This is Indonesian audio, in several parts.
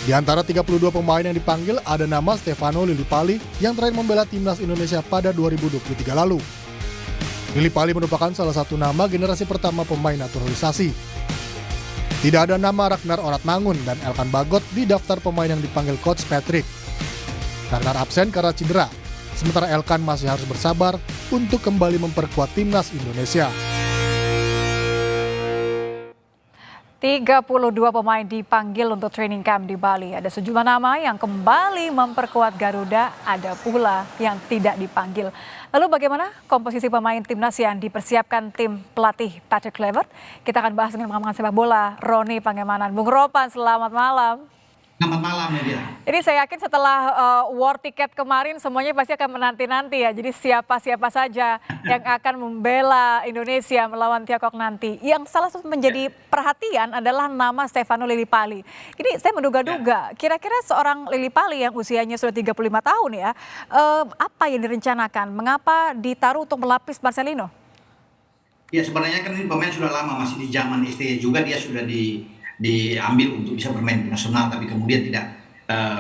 Di antara 32 pemain yang dipanggil ada nama Stefano Lillipali yang terakhir membela timnas Indonesia pada 2023 lalu. Lillipali merupakan salah satu nama generasi pertama pemain naturalisasi. Tidak ada nama Ragnar Oratmangun dan Elkan Bagot di daftar pemain yang dipanggil Coach Patrick. Ragnar absen karena cedera, sementara Elkan masih harus bersabar untuk kembali memperkuat timnas Indonesia. 32 pemain dipanggil untuk training camp di Bali. Ada sejumlah nama yang kembali memperkuat Garuda, ada pula yang tidak dipanggil. Lalu bagaimana komposisi pemain timnas yang dipersiapkan tim pelatih Patrick Kluivert? Kita akan bahas dengan pengamat sepak bola Roni Pangemanan. Bung Ropan, selamat malam. Selamat malam, Media. Ini saya yakin setelah war ticket kemarin semuanya pasti akan menanti-nanti ya. Jadi siapa-siapa saja yang akan membela Indonesia melawan Tiongkok nanti. Yang salah satu menjadi perhatian adalah nama Stefano Lillipali. Ini saya menduga-duga, kira-kira seorang Lillipali yang usianya sudah 35 tahun ya, apa yang direncanakan? Mengapa ditaruh untuk melapis Marcelino? Ya sebenarnya kan ini pemain sudah lama, masih di zaman STY juga dia sudah diambil untuk bisa bermain di nasional, tapi kemudian tidak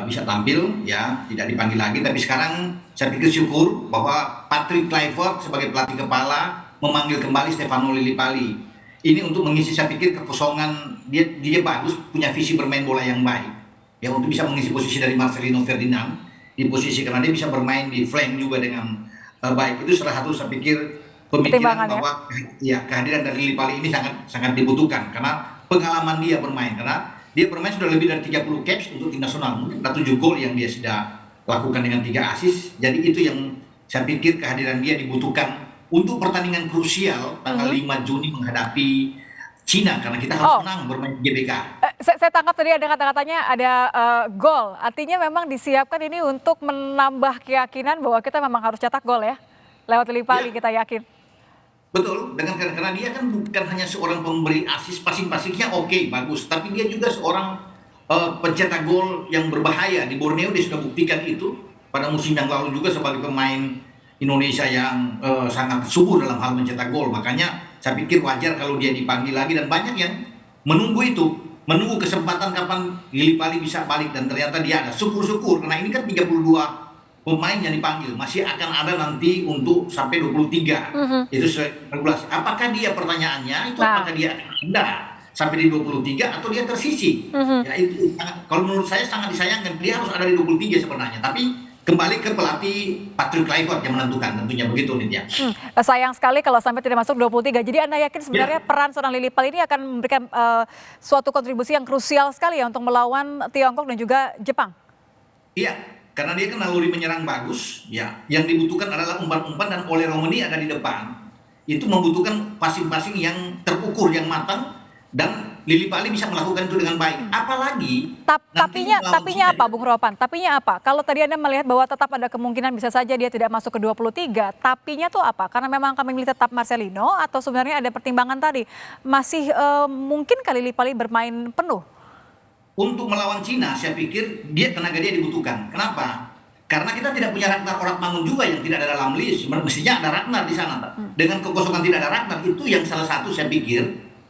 bisa tampil, ya tidak dipanggil lagi. Tapi sekarang saya pikir syukur bahwa Patrick Kluivert sebagai pelatih kepala memanggil kembali Stefano Lillipali. Ini untuk mengisi, saya pikir, kekosongan. Dia bagus, punya visi bermain bola yang baik, ya untuk bisa mengisi posisi dari Marcelino Ferdinand di posisi, karena dia bisa bermain di flank juga dengan baik. Itu salah satu saya pikir pemikiran bahwa ya kehadiran dari Lillipali ini sangat dibutuhkan karena pengalaman dia bermain, karena dia bermain sudah lebih dari 30 caps untuk tim nasional, mungkin ada 7 gol yang dia sudah lakukan dengan 3 assist. Jadi itu yang saya pikir kehadiran dia dibutuhkan untuk pertandingan krusial tanggal 5 Juni menghadapi Cina, karena kita harus menang bermain di GBK. Saya tangkap tadi ada kata-katanya ada gol, artinya memang disiapkan ini untuk menambah keyakinan bahwa kita memang harus cetak gol ya, lewat Lillipali kita yakin. Betul, karena dia kan bukan hanya seorang pemberi assist, passing-passingnya oke, bagus, tapi dia juga seorang pencetak gol yang berbahaya. Di Borneo dia sudah buktikan itu pada musim yang lalu juga sebagai pemain Indonesia yang sangat subur dalam hal mencetak gol. Makanya saya pikir wajar kalau dia dipanggil lagi, dan banyak yang menunggu itu, menunggu kesempatan kapan Lillipali bisa balik, dan ternyata dia ada. Syukur-syukur, karena ini kan 32 pemain yang dipanggil, masih akan ada nanti untuk sampai 23. Itu regulasi. Apakah dia, pertanyaannya itu apakah dia ada sampai di 23 atau dia tersisi? Ya itu kalau menurut saya sangat disayangkan, dia harus ada di 23 sebenarnya. Tapi kembali ke pelatih Patrick Kluivert yang menentukan, tentunya begitu Nitya. Sayang sekali kalau sampai tidak masuk 23. Jadi Anda yakin sebenarnya peran seorang Lillipali ini akan memberikan suatu kontribusi yang krusial sekali ya untuk melawan Tiongkok dan juga Jepang? Iya. Karena dia kan naluri menyerang bagus, ya. Yang dibutuhkan adalah umpan-umpan, dan Ole Romani ada di depan. Itu membutuhkan passing-passing yang terukur, yang matang, dan Lillipali bisa melakukan itu dengan baik. Apalagi tapinya apa, Bung Ropan? Tapinya apa? Kalau tadi Anda melihat bahwa tetap ada kemungkinan bisa saja dia tidak masuk ke 23, tapinya tuh apa? Karena memang kami milih tetap Marcelino, atau sebenarnya ada pertimbangan tadi masih mungkin kali Lillipali bermain penuh? Untuk melawan Cina, saya pikir tenaga dia dibutuhkan. Kenapa? Karena kita tidak punya Ragnar Oratmangun juga yang tidak ada dalam list. Mestinya ada Ragnar di sana. Dengan kekosongan tidak ada Ragnar, itu yang salah satu saya pikir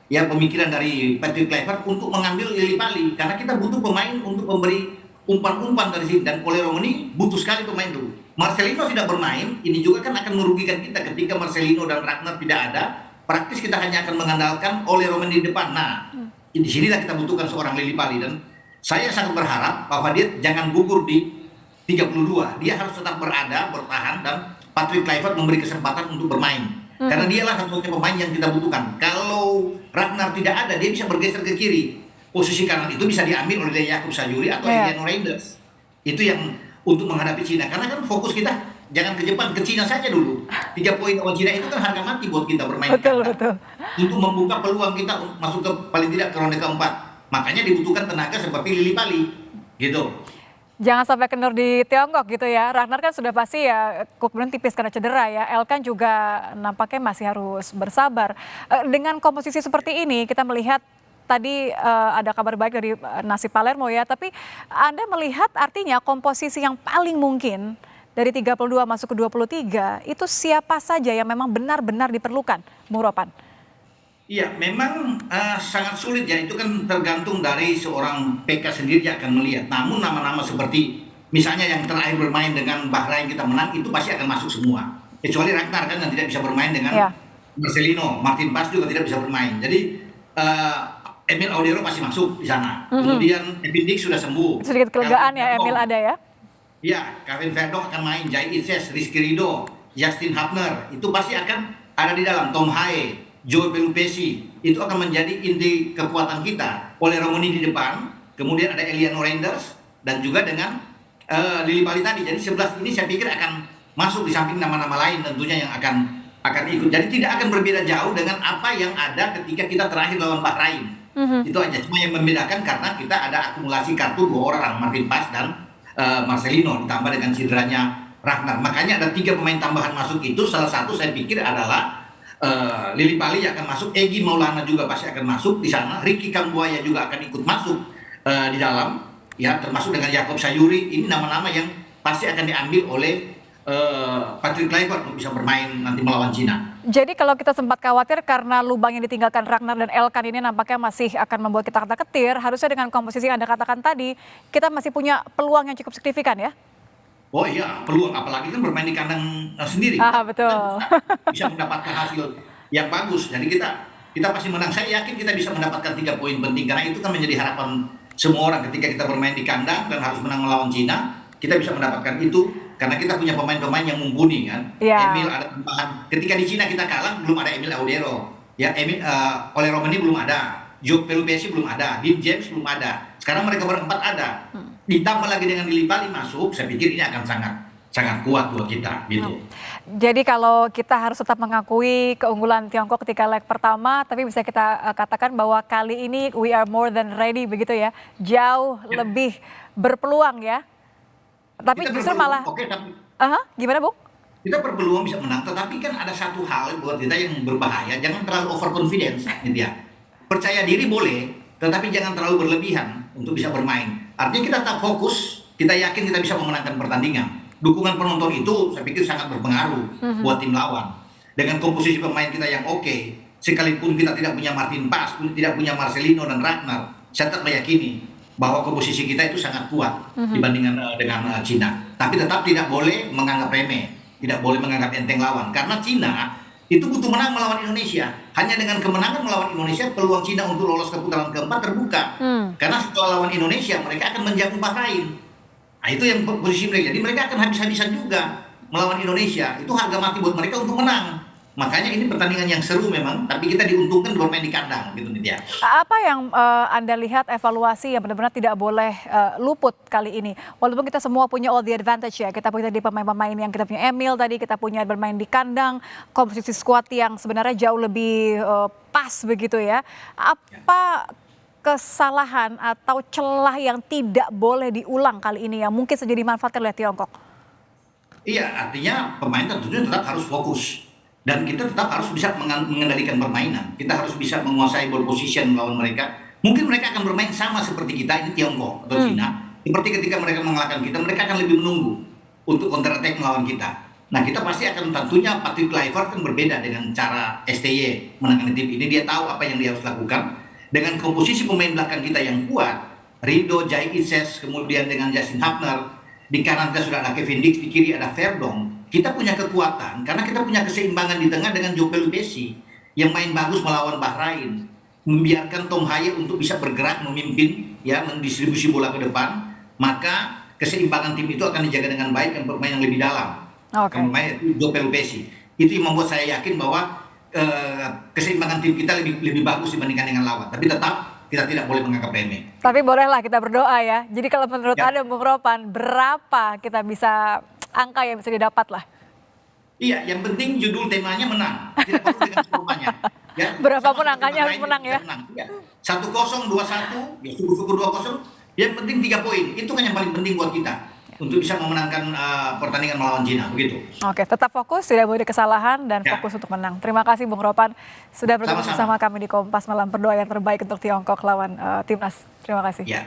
ya pemikiran dari Patrick Kluivert untuk mengambil Lillipali. Karena kita butuh pemain untuk memberi umpan-umpan dari sini, dan Ole Romani butuh sekali pemain itu. Marcelino tidak bermain, ini juga kan akan merugikan kita ketika Marcelino dan Ragnar tidak ada. Praktis kita hanya akan mengandalkan Ole Romani di depan. Nah, di sinilah kita butuhkan seorang Lillipali, dan saya sangat berharap bahwa dia jangan gugur di 32. Dia harus tetap bertahan, dan Patrick Kluivert memberi kesempatan untuk bermain. Karena dialah satu-satunya pemain yang kita butuhkan. Kalau Ragnar tidak ada, dia bisa bergeser ke kiri. Posisi kanan itu bisa diambil oleh Jakub Sayuri atau Emiliano Reinders. Itu yang untuk menghadapi Cina. Karena kan fokus kita jangan ke Jepang, ke Cina saja dulu. 3 poin lawan Cina itu kan harga mati buat kita bermain. Betul. Untuk membuka peluang kita masuk ke paling tidak ke ronde keempat. Makanya dibutuhkan tenaga seperti Lillipali, gitu. Jangan sampai kendor di Tiongkok gitu ya. Ragnar kan sudah pasti ya kemudian tipis karena cedera ya. Elkan juga nampaknya masih harus bersabar. Dengan komposisi seperti ini kita melihat tadi ada kabar baik dari Nasib Palermo ya. Tapi Anda melihat artinya komposisi yang paling mungkin dari 32 masuk ke 23 itu siapa saja yang memang benar-benar diperlukan, Bung Ropan? Iya, memang sangat sulit ya. Itu kan tergantung dari seorang PK sendiri yang akan melihat. Namun nama-nama seperti misalnya yang terakhir bermain dengan Bahrain kita menang itu pasti akan masuk semua. Kecuali Ragnar kan yang tidak bisa bermain dengan Ya. Marcelino, Martin Paes juga tidak bisa bermain. Jadi eh, Emil Audero pasti masuk di sana. Mhm. Kemudian Epic sudah sembuh. Sedikit kelegaan Calvin ya Verdong, Emil ada ya. ya, Kevin Verdong akan main, Jai Itzes, Rizky Ridho, Justin Hubner, itu pasti akan ada di dalam. Tom Haye, Joe Pelupesi, itu akan menjadi inti kekuatan kita. Oleh Romani di depan, kemudian ada Eliano Reinders, dan juga dengan Lili Pali tadi. Jadi 11 ini saya pikir akan masuk di samping nama-nama lain tentunya yang akan ikut. Jadi tidak akan berbeda jauh dengan apa yang ada ketika kita terakhir lawan Bahrain. Mhm. Itu aja, cuma yang membedakan karena kita ada akumulasi kartu 2 orang, Martin Paes dan Marcelino, ditambah dengan cederanya Ragnar. Makanya ada 3 pemain tambahan masuk itu. Salah satu saya pikir adalah Lili Pali akan masuk, Egy Maulana juga pasti akan masuk di sana, Ricky Kambuaya juga akan ikut masuk di dalam, ya, termasuk dengan Jakob Sayuri. Ini nama-nama yang pasti akan diambil oleh Patrick Kluivert untuk bisa bermain nanti melawan Cina. Jadi kalau kita sempat khawatir karena lubang yang ditinggalkan Ragnar dan Elkan ini nampaknya masih akan membuat kita ketar-ketir, harusnya dengan komposisi yang Anda katakan tadi, kita masih punya peluang yang cukup signifikan ya? Oh iya, peluang, apalagi kan bermain di kandang sendiri. Ah, betul. Bisa mendapatkan hasil yang bagus. Jadi kita pasti menang. Saya yakin kita bisa mendapatkan 3 poin penting karena itu kan menjadi harapan semua orang ketika kita bermain di kandang dan harus menang melawan Cina. Kita bisa mendapatkan itu karena kita punya pemain-pemain yang mumpuni kan. Ya. Emil ada tambahan. Ketika di Cina kita kalah belum ada Emil Audero. Ya, oleh Romani belum ada. Joe Pelupesi belum ada. Dean James belum ada. Sekarang mereka berempat ada. Ditambah lagi dengan Lili Pali masuk, saya pikir ini akan sangat kuat buat kita gitu. Jadi kalau kita harus tetap mengakui keunggulan Tiongkok ketika leg pertama, tapi bisa kita katakan bahwa kali ini we are more than ready begitu ya. Jauh lebih berpeluang ya. Tapi Kita justru berpeluang, malah oke, tapi gimana, Bu? kita berpeluang bisa menang, tetapi kan ada satu hal buat kita yang berbahaya, jangan terlalu overconfidence gitu ya. Percaya diri boleh, tetapi jangan terlalu berlebihan untuk bisa bermain. Artinya kita tetap fokus, kita yakin kita bisa memenangkan pertandingan. Dukungan penonton itu saya pikir sangat berpengaruh buat tim lawan. Dengan komposisi pemain kita yang oke, sekalipun kita tidak punya Martin Paes, tidak punya Marcelino dan Ragnar, saya tetap meyakini bahwa komposisi kita itu sangat kuat dibandingkan dengan Cina. Tapi tetap tidak boleh menganggap remeh, tidak boleh menganggap enteng lawan. Karena Cina itu butuh menang melawan Indonesia. Hanya dengan kemenangan melawan Indonesia, peluang Cina untuk lolos ke putaran keempat terbuka. Karena setelah lawan Indonesia, mereka akan menjamu Bahrain. Nah, itu yang posisi mereka. Jadi mereka akan habis-habisan juga melawan Indonesia. Itu harga mati buat mereka untuk menang. Makanya ini pertandingan yang seru memang, tapi kita diuntungkan bermain di kandang gitu Nitya. Apa yang Anda lihat evaluasi yang benar-benar tidak boleh luput kali ini? Walaupun kita semua punya all the advantage ya, kita punya tadi pemain-pemain yang kita punya Emil tadi, kita punya bermain di kandang, komposisi squad yang sebenarnya jauh lebih pas begitu ya. Apa kesalahan atau celah yang tidak boleh diulang kali ini yang mungkin saja dimanfaatkan oleh Tiongkok? Iya, artinya pemain tentunya tetap harus fokus. Dan kita tetap harus bisa mengendalikan permainan. Kita harus bisa menguasai ball position melawan mereka. Mungkin mereka akan bermain sama seperti kita, ini Tiongkok atau Cina. Seperti ketika mereka mengalahkan kita, mereka akan lebih menunggu untuk counter attack melawan kita. Nah, kita pasti akan tentunya Patrick Kluivert kan berbeda dengan cara STY menangani tim ini. Dia tahu apa yang dia harus lakukan. Dengan komposisi pemain belakang kita yang kuat, Ridho, Jai Itzes, kemudian dengan Justin Hubner, di kanan kita sudah ada Kevin Dix, di kiri ada Verdong. Kita punya kekuatan karena kita punya keseimbangan di tengah dengan Joe Pelupesi yang main bagus melawan Bahrain, membiarkan Tom Haye untuk bisa bergerak memimpin ya, mendistribusi bola ke depan, maka keseimbangan tim itu akan dijaga dengan baik yang bermain yang lebih dalam. Pemain Joe Pelupesi itu yang membuat saya yakin bahwa keseimbangan tim kita lebih bagus dibandingkan dengan lawan. Tapi tetap kita tidak boleh menganggap remeh. Tapi bolehlah kita berdoa ya. Jadi kalau menurut Anda, Bung Ropan, berapa kita bisa angka yang bisa didapat lah? Iya, yang penting judul temanya menang. Tidak perlu dengan skemanya. Ya, berapapun angkanya harus menang ya. 1-0, 2-1, ya syukur-syukur 2-0. Yang penting 3 poin. Itu kan yang paling penting buat kita. Untuk bisa memenangkan pertandingan melawan Cina, begitu. Oke, tetap fokus, tidak boleh kesalahan dan fokus untuk menang. Terima kasih Bung Ropan sudah bergabung bersama kami di Kompas Malam. Berdoa yang terbaik untuk Tiongkok lawan Timnas. Terima kasih. Ya.